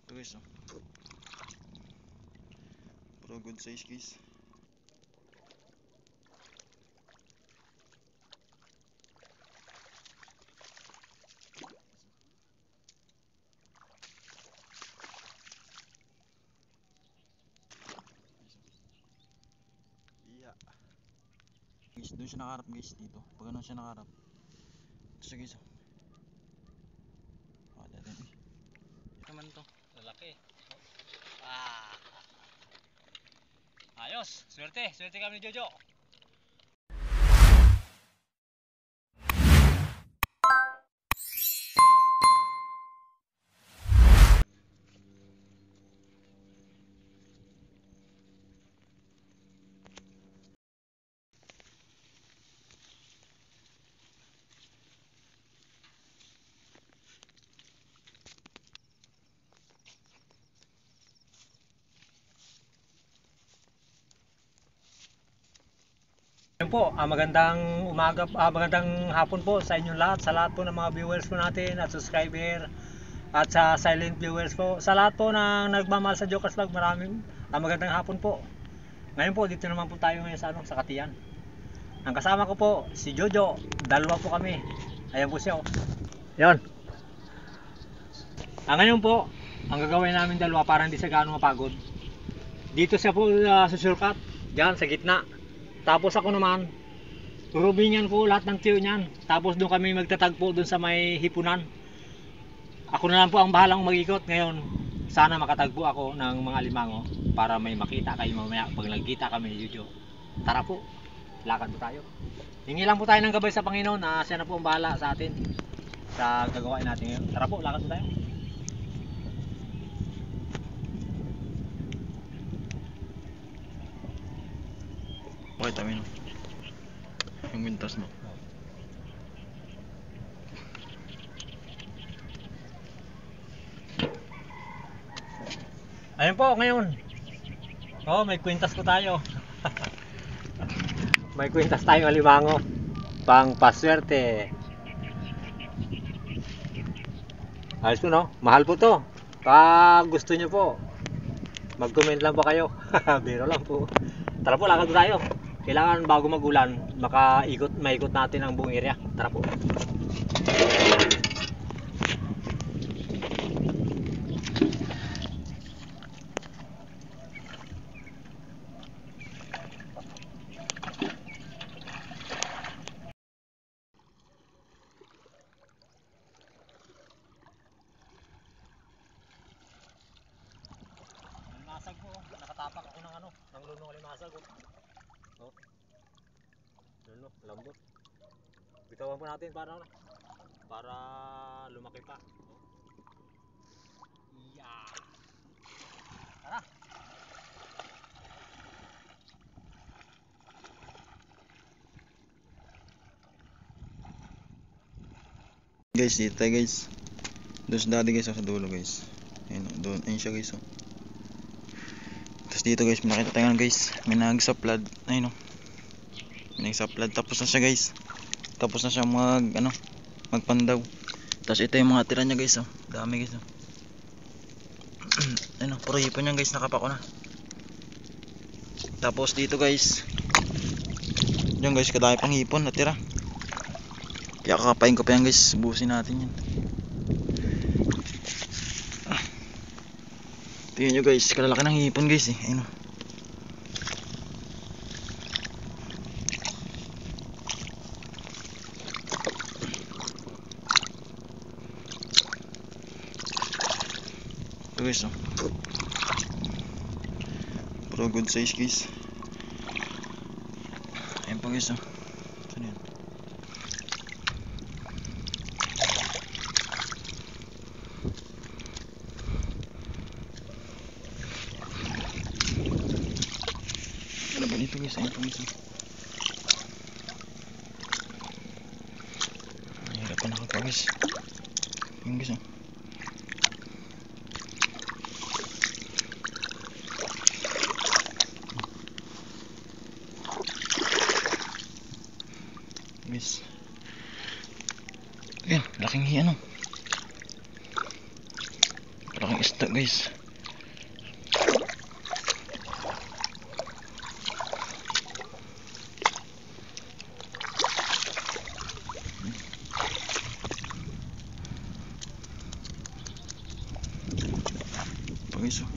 Ito guys, oh. Puro good size guys. Yeah. Guys, doon siya nakaharap guys, dito. Pag ganun siya nakaharap. Ito siya guys, oh. Naman to, lalaki. Ah. Ayos, swerte kami ni Jojo. Ayun po, magandang umaga, magandang hapon po sa inyong lahat, sa lahat po ng mga viewers po natin at subscriber at sa silent viewers po. Sa lahat po na nagmamahal sa Jokers Vlog, maraming magandang hapon po. Ngayon po, dito naman po tayo ngayon sa sa Katiyan. Ang kasama ko po, si Jojo, dalawa po kami. Ayan po siya, oh. Yan. Ngayon po, ang gagawin namin dalawa para hindi siya gaano mapagod. Dito siya po sa shortcut, diyan sa gitna. Tapos ako naman, rubingan ko lahat ng tiyo niyan. Tapos doon kami magtatagpo doon sa may hipunan. Ako na lang po ang bahalang mag-ikot ngayon. Sana makatagpo ako ng mga limango para may makita kayo mamaya pag nagkita kami ni Jojo. Tara po, lakad po tayo. Hingi lang po tayo ng gabay sa Panginoon na siya na po ang bahala sa atin sa gagawin natin ngayon. Tara po, lakad po tayo. Okay, tama yun. Yung mintas mo. Ayun po, ngayon. Oh, may kwintas po tayo. May kwintas tayong alimango. Pang paswerte. Ayos po, no? Mahal po to. Pag gusto nyo po, mag-comment lang po kayo. Biro lang po. Tara po, lakad po tayo. Kailangan bago magulan, maikot natin ang buong area. Tara po. Limasag po, nakatapak ako ng ng lunong limasag. Oh. Luno, lambot. Bitawan po natin para lumaki pa. Oh. Yeah. Tara. Guys, dito tayo guys. Doon sa dati guys, sa dulo guys. Ayun, doon, ayun siya guys, oh. Tapos dito guys, makita tayo guys, may nagsaplad. Ayun, oh. May nagsaplad, tapos na siya guys. Tapos na siya magpandaw. Tapos ito yung mga tira niya guys, oh. Dami guys, oh. Ayun, oh, puro hipon yan guys, nakapa ko na. Tapos dito guys, yan guys, kadami pang hipon na tira. Kaya kakapain ko pa yan guys, busin natin yan. Tingnan nyo guys, kalalaki ng hipon guys, eh. Ayun, oh. Ito guys, oh. Puro good size guys. Ayun pa guys, oh. Saan yan? Ano ba dito guys? Ayun pa guys, oh. Mahirap pa nakapa guys. Ayun guys, oh. Guys, ayan, laking Laking isda guys. Guys, oh.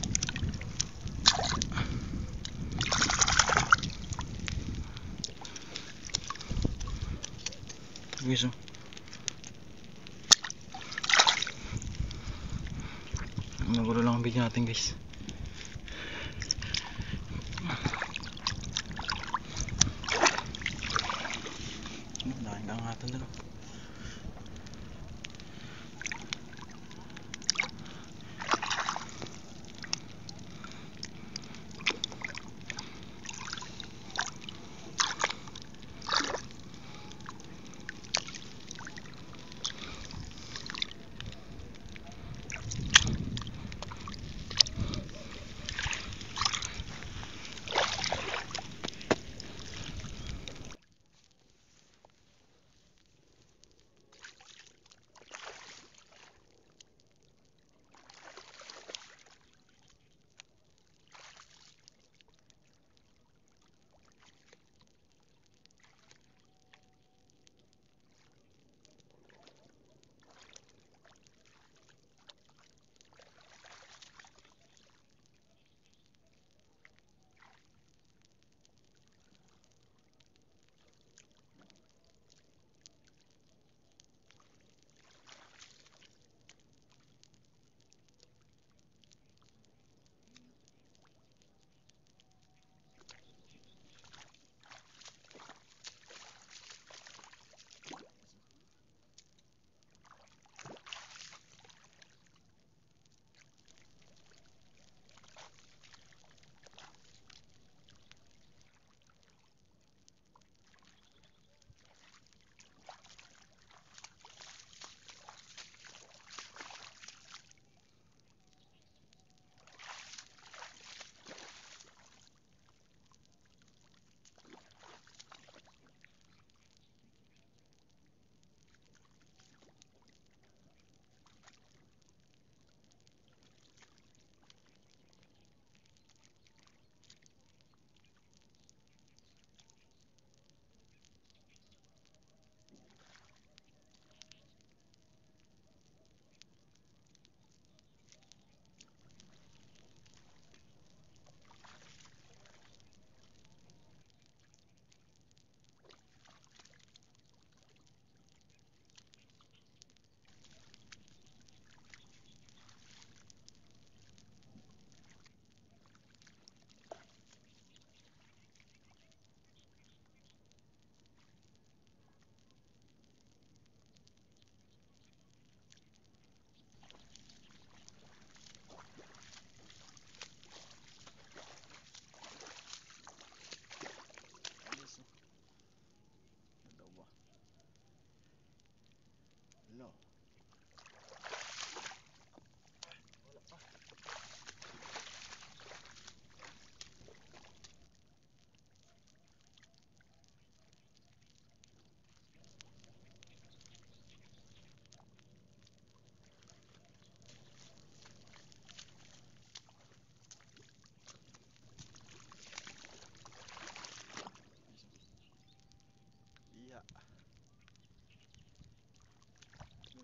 Guys, oh. Nagulo lang ang bigyan natin guys. Dahil kangatan doon.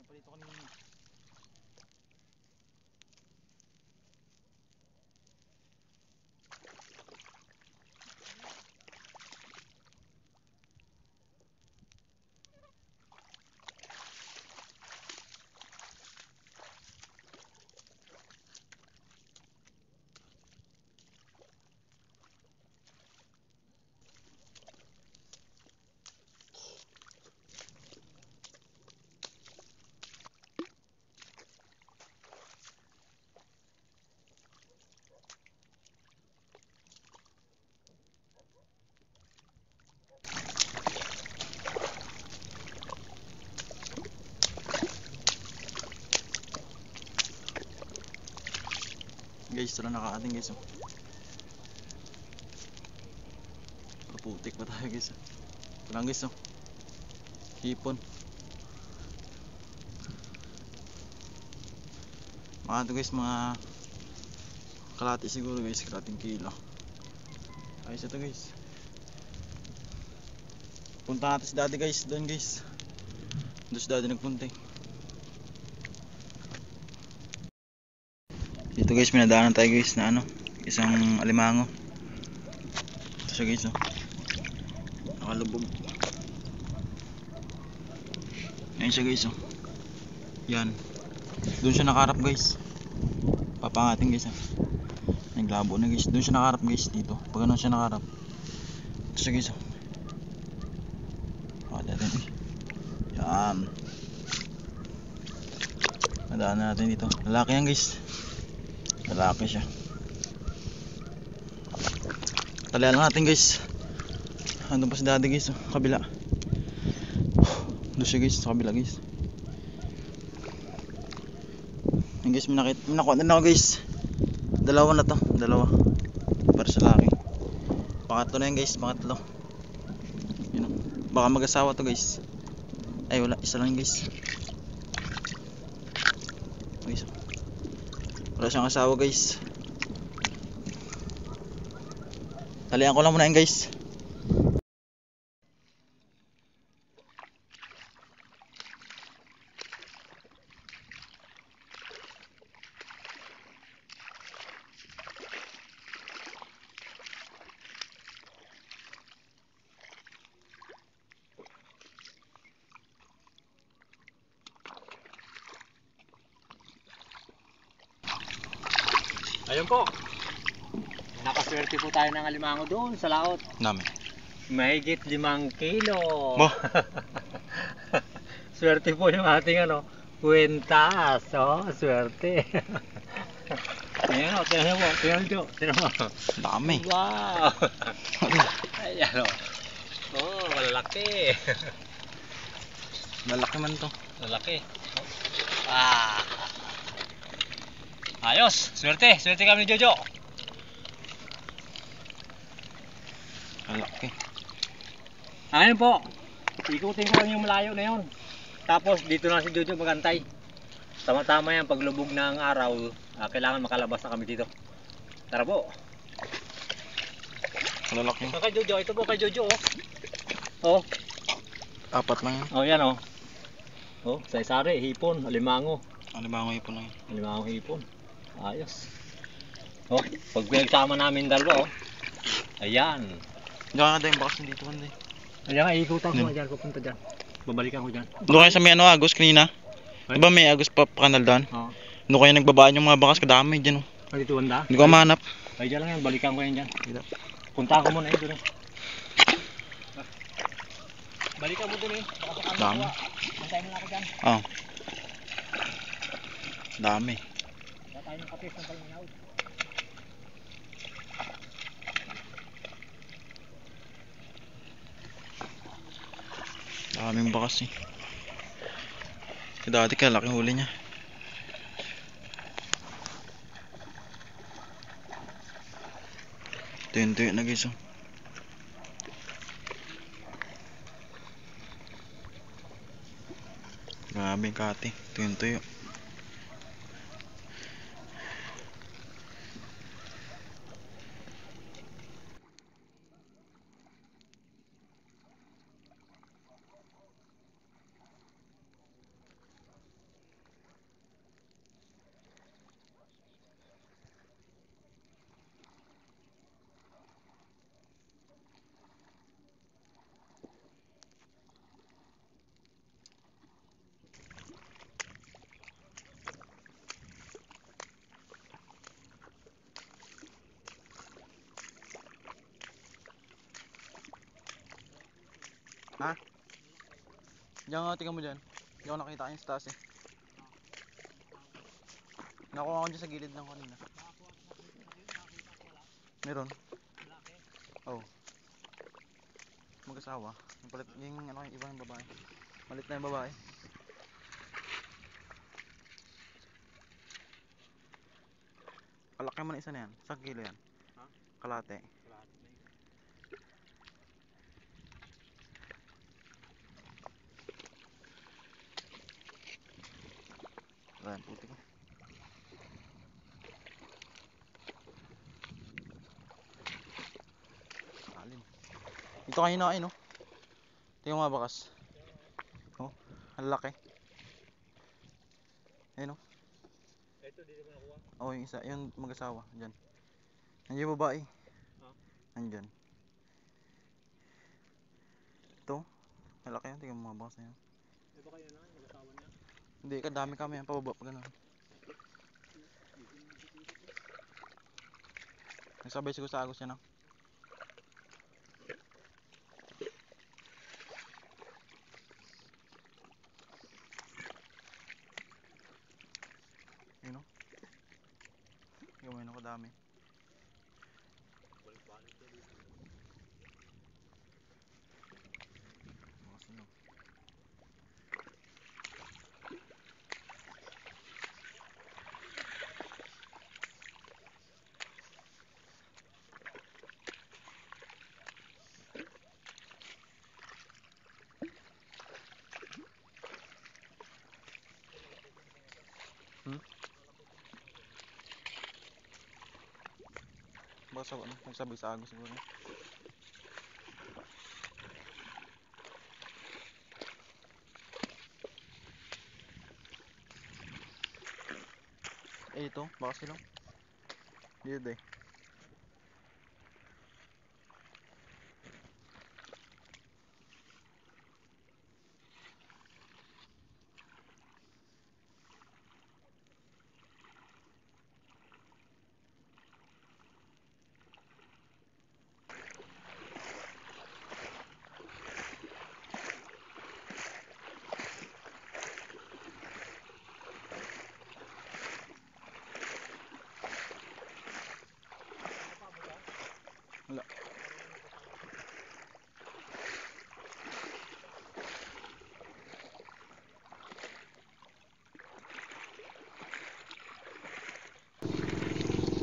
Dito kanina. Guys, ito na nakaating guys, oh. Putik pa tayo guys, oh. Ito lang guys, oh. Hipon. Mga ito guys, mga kalahati siguro guys, kalahating kilo. Ayos ito guys. Punta natin si daddy guys, doon guys. Doon si daddy nagpunta eh. Dito guys, minadaanan tayo guys na ano, isang alimango. Ito siya guys, oh. Nakalubog. Ayun siya guys, oh. Yan. Doon siya nakaharap guys. Papangatin guys, ah. Naglabo na guys. Doon siya nakaharap guys, dito. Pag ano siya nakaharap. Ito siya guys, oh. Natin. Yan. Nadaan natin dito. Lalaki yan guys. Lalaki siya. Talian natin guys. Andun pa si daddy guys, oh. Kabila. Doon siya guys, sa kabila guys. Yan guys, minakuha na ako guys. Dalawa na to, dalawa. Para sa laki. Pangatlo na yan guys, pangatlo. Yun, oh. Baka mag-asawa to guys. Ay wala, isa lang guys. Guys, wala siyang asawa guys. Talian ko lang muna yan guys. Ayun po. Nakaswerte po tayo ng alimango doon sa laot. Dami. Mahigit 5 kilo. Bah. Swerte po yung ating ano, kwentas. Oh, swerte. Ayan o, tingnan mo, tingnan mo. Dami. Wow. Ayan o. Oh, malalaki. Malaki man to. Malalaki. Ah. Ayos, swerte kami ni Jojo. Malaki. Ayun po. Ikutin ko lang yung malayo na yun. Tapos dito na si Jojo magantay. Tama-tama yan, paglubog ng araw, kailangan makalabas na kami dito. Tara po. Malalaki. Kay Jojo, ito po kay Jojo oh. Oh. Apat lang yan. Oh, yan oh. Oh, saysari, hipon, alimango. Alimango ipon lang yan. Alimango hipon. Ayos. Oh, pag pinagsama namin dalawa oh. Ayan. Diyan ka dahil bakas dito kan dahil. Ayan nga, ikutan ko dyan, pupunta dyan. Babalikan ko dyan. Doon kayo sa may ano, Agos kanina. Diba may Agos pa kanal doon? Oo. Doon kayo nagbabaan yung mga bakas, kadami dyan, oh. Ay, dito banda? Hindi ko mahanap. Ay, dyan lang yan, balikan ko yan dyan. Punta ko muna eh, doon eh. Balikan mo doon eh. Baka sa kanya Dami. kuha. Antayin mo lang ako dyan. Oh. Dami. Baka tayo ng kapis ng palminaw. Daming bakas eh. Si dati kaya laking huli niya. Tuyo na guys, oh. Grabe kati. Tuyo. Ha? Diyan nga, tingnan mo dyan. Hindi ako nakita kayo sa taas eh. Nakuha ko dyan sa gilid ng kanina. Meron? Oo. Oh. Mag-asawa. Yung palit, yung ano, yung ibang babae. Malit na yung babae. Kalaki man isa na yan. Sa kilo yan? Ha? Kalate. Ayan, puti ko. dito kanina ay no. Tingnan mo mga bakas. Oh, ang laki. Ayun oh. Ito, dito mo nakuha. Oh, yung isa, yung mag-asawa diyan. Nandiyan yung babae. Ah? Nandiyan. Ito, ang laki yan. Tingnan mo mga bakas na yan. Eh baka yun na, yung mag-asawa niya. Hindi, kadami kami yan. Pababa pa ganun. Nagsabay siguro sa agos yan ah. Yun o. Gamay na kadami. Balik-balik siya dito. Bakas na. Baka sa ano, nagsabay sa agos siguro. Eh ito, baka sila. Dito eh. Wala.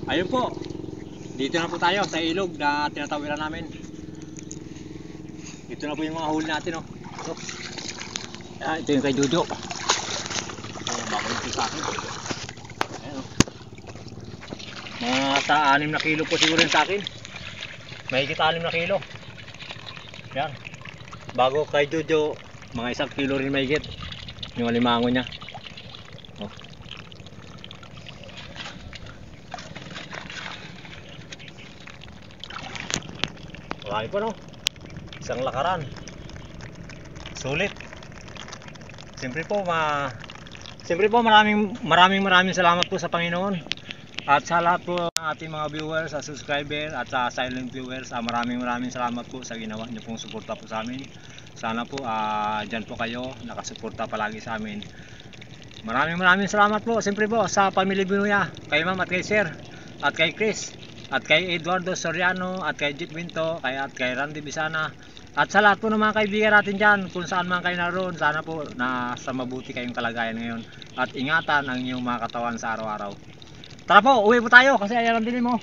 Ayun po. Dito na po tayo sa ilog na tinatawiran namin. Ito na po yung mga huli natin oh. Ito. Ah, ito yung kay Jojo. Bago nito sa akin. Ayan oh. Mga sa 6 na kilo po siguro yung sa akin. Mahigit 6 na kilo. Yan. Bago kay Jojo, mga 1 kilo rin mahigit. Yung alimango niya. Oh. Marami pa no? Isang lakaran. Sulit. Siyempre po maraming salamat po sa Panginoon. At sa lahat po ng ating mga viewers, sa subscriber at sa silent viewers, maraming salamat po sa ginawa niyo pong suporta po sa amin. Sana po dyan po kayo nakasuporta palagi sa amin. Maraming salamat po. Siyempre po sa Pamilya Binuya, kay Ma'am at kay Sir at kay Chris at kay Eduardo Soriano at kay Jeep Winto at kay Randy Bisana at sa lahat po ng mga kaibigan natin dyan kung saan man kayo naroon. Sana po na sa mabuti kayong kalagayan ngayon at ingatan ang inyong mga katawan sa araw-araw. Tara po, uwi po tayo kasi ayan ang dilim mo.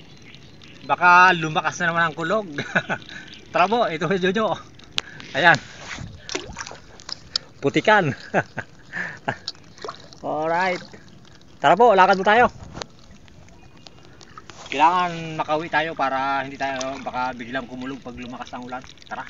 Baka lumakas na naman ang kulog. Tara po, ito si Jojo. Ayan. Putikan. Alright. Tara po, lakad po tayo. Kailangan makauwi tayo para hindi tayo baka biglang kumulog pag lumakas ang ulan. Tara.